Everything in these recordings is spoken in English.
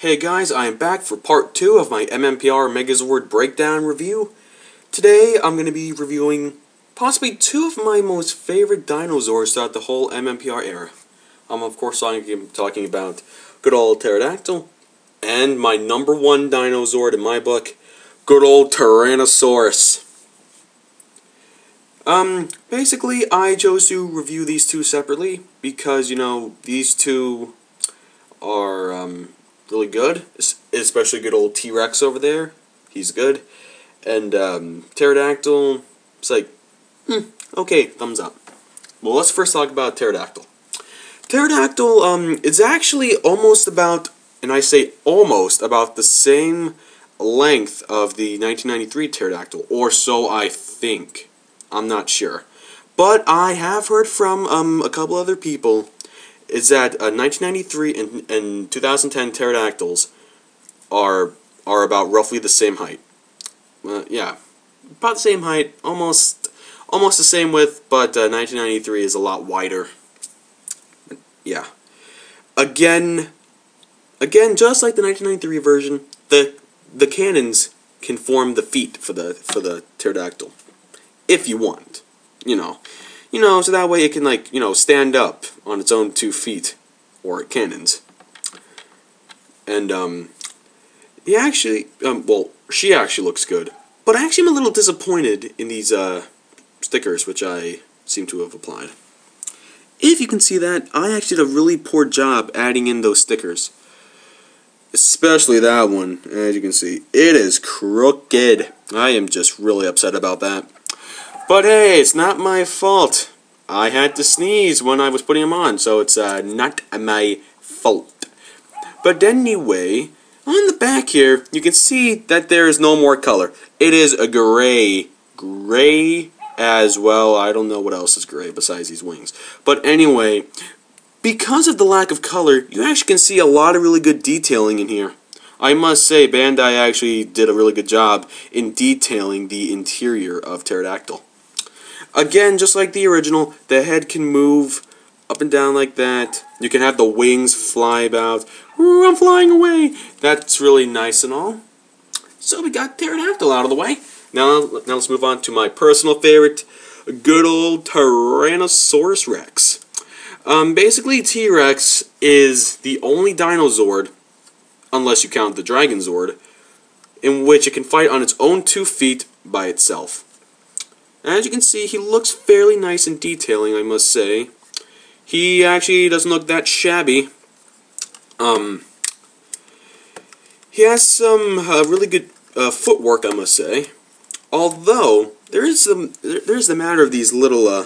Hey guys, I am back for part 2 of my MMPR Megazord breakdown review. Today I'm going to be reviewing possibly 2 of my most favorite dinosaurs throughout the whole MMPR era. I'm of course talking about good old Pterodactyl, and my number 1 dinosaur in my book, good old Tyrannosaurus. Basically I chose to review these 2 separately because, you know, these 2 are, really good, especially good old T-Rex over there. He's good. And Pterodactyl, it's like, okay, thumbs up. Well, let's first talk about Pterodactyl. Pterodactyl, it's actually almost about, and I say almost, about the same length of the 1993 Pterodactyl, or so I think. I'm not sure. But I have heard from a couple other people is that 1993 and 2010 pterodactyls are about roughly the same height. Yeah, about the same height, almost the same width, but 1993 is a lot wider. Yeah. Again, just like the 1993 version, the cannons can form the feet for the pterodactyl, if you want, you know, so that way it can, like, stand up on its own 2 feet, or cannons. And, he actually, well, she actually looks good. But I actually am a little disappointed in these, stickers, which I seem to have applied. If you can see that, I actually did a really poor job adding in those stickers. Especially that one, as you can see. It is crooked. I am just really upset about that. But hey, it's not my fault. I had to sneeze when I was putting them on, so it's not my fault. But anyway, on the back here, you can see that there is no more color. It is a gray. Gray as well. I don't know what else is gray besides these wings. But anyway, because of the lack of color, you actually can see a lot of really good detailing in here. I must say, Bandai actually did a really good job in detailing the interior of Pterodactyl. Again, just like the original, the head can move up and down like that. You can have the wings fly about. Ooh, I'm flying away! That's really nice and all. So we got Pterodactyl out of the way. Now let's move on to my personal favorite, good old Tyrannosaurus Rex. Basically, T-Rex is the only dinosaur, unless you count the Dragon Zord, in which it can fight on its own 2 feet by itself. As you can see, he looks fairly nice in detailing, I must say. He actually doesn't look that shabby. He has some really good footwork, I must say. Although there's the matter of these little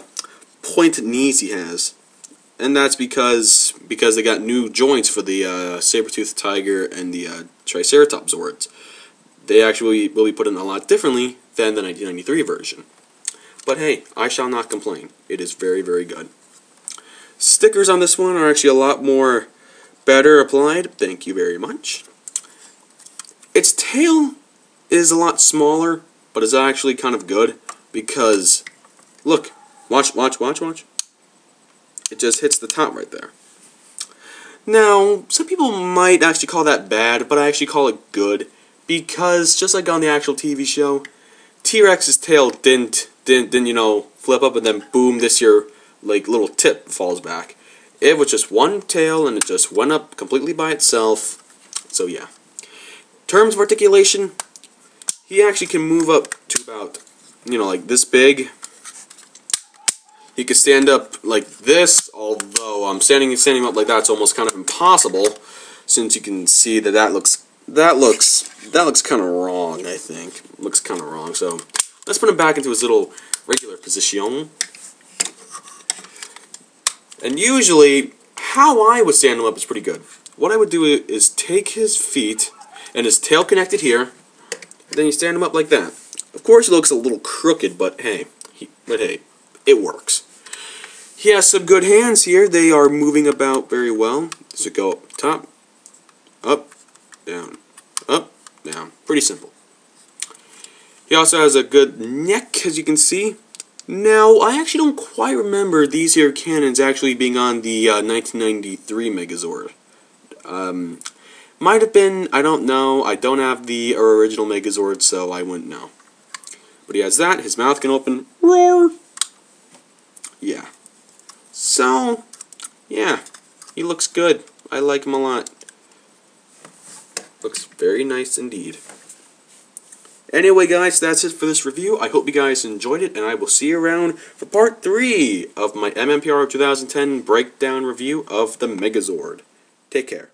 pointed knees he has, and that's because they got new joints for the saber-toothed tiger and the Triceratops Zords. They actually will be put in a lot differently than the 1993 version. But hey, I shall not complain. It is very, very good. Stickers on this one are actually a lot more better applied. Thank you very much. Its tail is a lot smaller, but is actually kind of good because, look, watch. It just hits the top right there. Now, some people might actually call that bad, but I actually call it good because, just like on the actual TV show, T-Rex's tail didn't flip up and then boom, this your like little tip falls back. It was just one tail and it just went up completely by itself. So yeah. Terms of articulation, he actually can move up to about, like this big. He can stand up like this, although I'm standing up like that's almost kind of impossible, since you can see that looks kind of wrong. I think looks kind of wrong. So let's put him back into his little regular position. And usually, how I would stand him up is pretty good. What I would do is take his feet and his tail connected here, and then you stand him up like that. Of course, it looks a little crooked, but hey, it works. He has some good hands here. They are moving about very well. So go up top, up, down, up, down. Pretty simple. He also has a good neck, as you can see. Now, I actually don't quite remember these here cannons actually being on the 1993 Megazord. Might have been, I don't know. I don't have the original Megazord, so I wouldn't know. But he has that. His mouth can open. Roar! Yeah. So, yeah. He looks good. I like him a lot. Looks very nice indeed. Anyway, guys, that's it for this review. I hope you guys enjoyed it, and I will see you around for part 3 of my MMPR 2010 breakdown review of the Megazord. Take care.